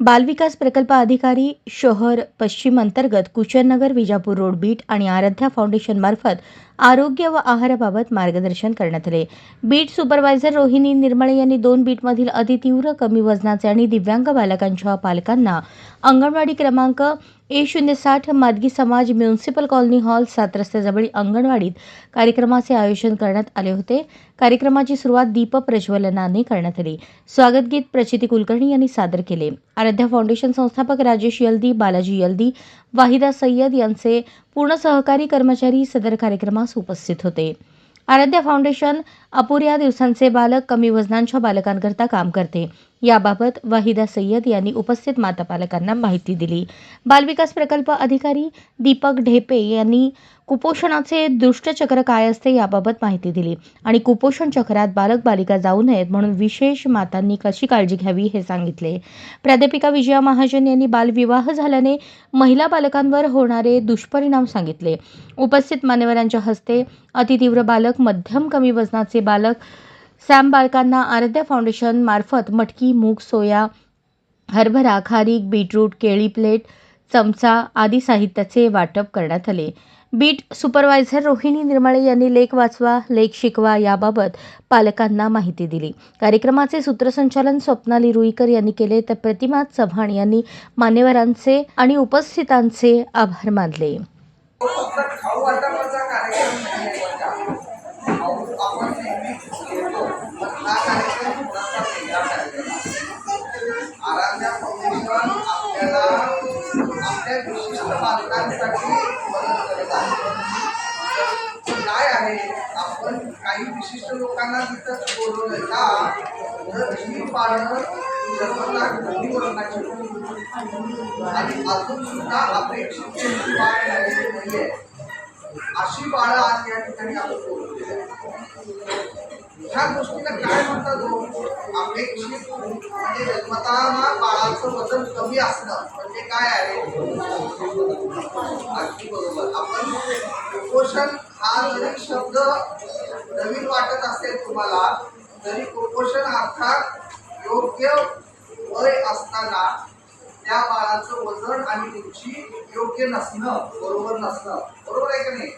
बालविकास प्रकल्प अधिकारी शहर पश्चिम अंतर्गत कुशननगर विजापूर रोड बीट आणि आराध्या फाउंडेशन मार्फत आरोग्य व आहाराबाबत मार्गदर्शन करण्यात आले. बीट सुपरवायझर रोहिणी निर्मळे यांनी 2 बीटमधील अतितीव्र कमी वजनाचे आणि दिव्यांग बालकांच्या पालकांना अंगणवाडी क्रमांक A060 मादगी समाज म्युनिसिपल कॉलनी हॉल 7 रस्त्याजवळील अंगणवाडीत कार्यक्रमाचे आयोजन करण्यात आले होते. कार्यक्रमाची सुरुवात दीप प्रज्वलनाने करण्यात आली. स्वागत गीत प्रचिती कुलकर्णी यांनी सादर केले. आराध्या फाउंडेशन संस्थापक राजेश यल्दी, बालाजी यल्दी, वाहिदा सय्यद यांचे पूर्ण सहकारी कर्मचारी सदर कार्यक्रमास उपस्थित होते. आराध्या फाउंडेशन अपुऱ्या दिवसांचे बालक, कमी वजनांच्या बालकांकरता काम करते. याबाबत वाहिदा सय्यद यांनी उपस्थित माता पालकांना माहिती दिली. बालविकास प्रकल्प अधिकारी दीपक ढेपे यांनी कुपोषणाचे दुष्टचक्र काय असते याबाबत माहिती दिली आणि कुपोषण चक्रात बालक बालिका जाऊ नयेत म्हणून विशेष मातांनी कशी काळजी घ्यावी हे सांगितले. प्राध्यापिका विजया महाजन यांनी बालविवाह झाल्याने महिला बालकांवर होणारे दुष्परिणाम सांगितले. उपस्थित मान्यवरांच्या हस्ते अतितीव्र बालक, मध्यम कमी वजनाचे बालक, सॅम बालकांना आराध्या फाउंडेशन मार्फत मटकी, मूग, सोया, हरभरा, खारीक, बीटरूट, केळी प्लेट, चमचा आदी साहित्याचे वाटप करण्यात आले. बीट सुपरवायझर रोहिणी निर्मळे यांनी लेख वाचवा, लेख शिकवा याबाबत पालकांना माहिती दिली. कार्यक्रमाचे सूत्रसंचालन स्वप्नाली रुईकर यांनी केले तर प्रतिमा चव्हाण यांनी मान्यवरांचे आणि उपस्थितांचे आभार मानले. आराध्या फाउंडेशन आपल्याला आपल्या विशिष्ट बालकांसाठी मदत करत आहे. काय आहे, आपण काही विशिष्ट लोकांना तिथं बोलवलं का तर ही बाळं जन्मता कमी वजनाची आणि अजून सुद्धा अपेक्षित बाळ झालेली नाहीये. अशी बाळं आज या ठिकाणी आपण बोलवलेली आहे. ह्या गोष्टीला काय म्हणतात हो, अपेक्षित म्हणजे जन्मताना बाळाचं वजन कमी असणं म्हणजे काय आहे. अगदी बरोबर. आपण कुपोषण हा जरी शब्द नवीन वाटत असेल तुम्हाला तरी कुपोषण अर्थात योग्य वय असताना त्या बाळाचं वजन आणि उंची योग्य नसणं, बरोबर नसणं. बरोबर आहे का नाही.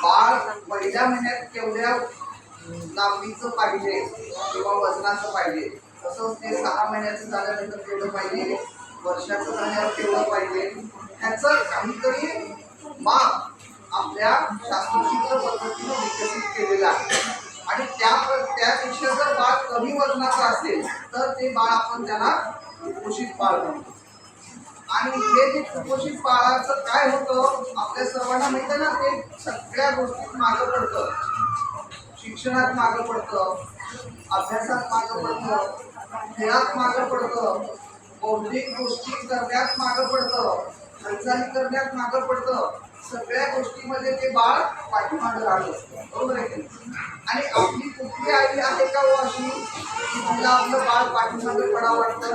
बाळ पहिल्या महिन्यात केवढ्या लांबीचं पाहिजे किंवा वजनाचं पाहिजे, तसंच ते 6 महिन्याचं झाल्यानंतर केवढं पाहिजे, वर्षाचं झाल्यावर केवढं पाहिजे, ह्याचं काहीतरी माप आपल्या शास्त्रचित्र पद्धतीने विकसित केलेलं आहे. आणि त्यापेक्षा जर बाळ कमी वजनाचं असेल तर ते बाळ आपण त्याला कुपोषित बाळ म्हणतो. आणि हे जे कुपोषित बाळाचं काय होतं आपल्या सर्वांना माहिती ना, ते सगळ्या गोष्टीत मागं पडतं. शिक्षणात मागं पडतं, अभ्यासात मागं पडतं, खेळात मागं पडतं, बौद्धिक गोष्टी करण्यात मागं पडतं, हालचाली करण्यात मागं पडतं. सगळ्या गोष्टीमध्ये ते बाळ पाठीमागं राहत असतं. बरोबर आहे की. आणि आपली कुठली आई आहे का हो अशी की तिला आपलं बाळ पाठीमागं पडावं वाटतं,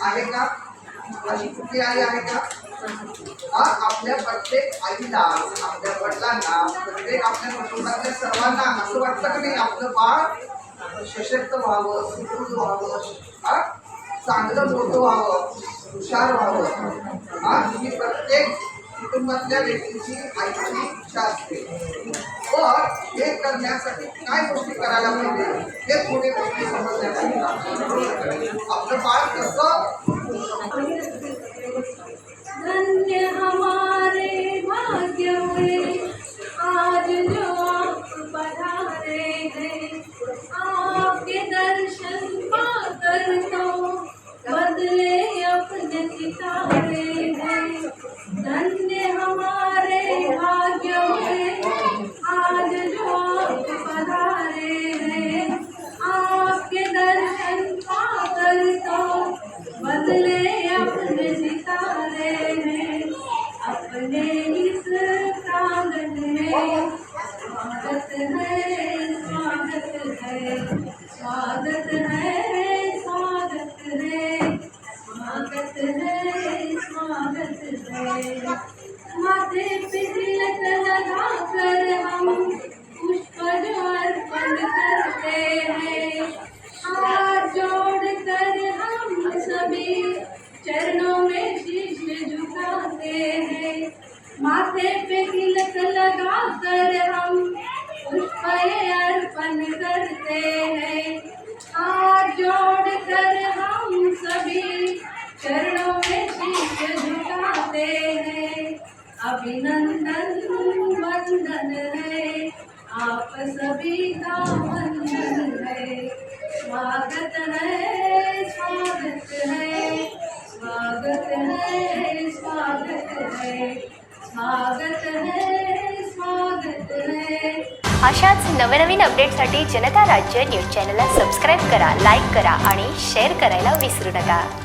आहे का. अशी कुठली आई आहे का. आपल्या प्रत्येक आईला, आपल्या वडिलांना, प्रत्येक आपल्या कुटुंबातल्या सर्वांना असं वाटतं की नाही आपलं बाळ सशक्त व्हावं, सुदृढ व्हावं, चांगलं मोठं व्हावं, हुशार व्हावं. ही प्रत्येक कुटुंबातल्या व्यक्तीची आईची इच्छा असते. पण हे करण्यासाठी काय गोष्टी करायला पाहिजे हे थोडे गोष्टी समजण्यासाठी आपलं बाळ कसं. धन्य हमारे भाग्य में आज जो आप पधारे हैं, आपके दर्शन पाकर तो बदले अपने सितारे हैं. धन्य हमारे भाग्य में आज जो आप पधारे हैं, आपके दर्शन पाकर तो बदले अपने सितारे हैं. अपने इस प्रांगण में स्वागत है, स्वागत है, स्वागत है, स्वागत है, स्वागत है, स्वागत है. माथे पे तिलक लगाकर हम पुष्प जो अर्पण करते हैं, हाथ जोड़ कर हम सभी करते हैं। हाथ जोड़कर हम सभी चरणों में शीश झुकाते हैं। अभिनंदन वंदन है, आप सभी का वंदन है। स्वागत है, स्वागत है, स्वागत है, स्वागत है, स्वागत है, स्वागत है। अशाच नवनवीन अपडेटसाठी जनता राज्य न्यूज चॅनलला सबस्क्राईब करा, लाईक करा आणि शेअर करायला विसरू नका.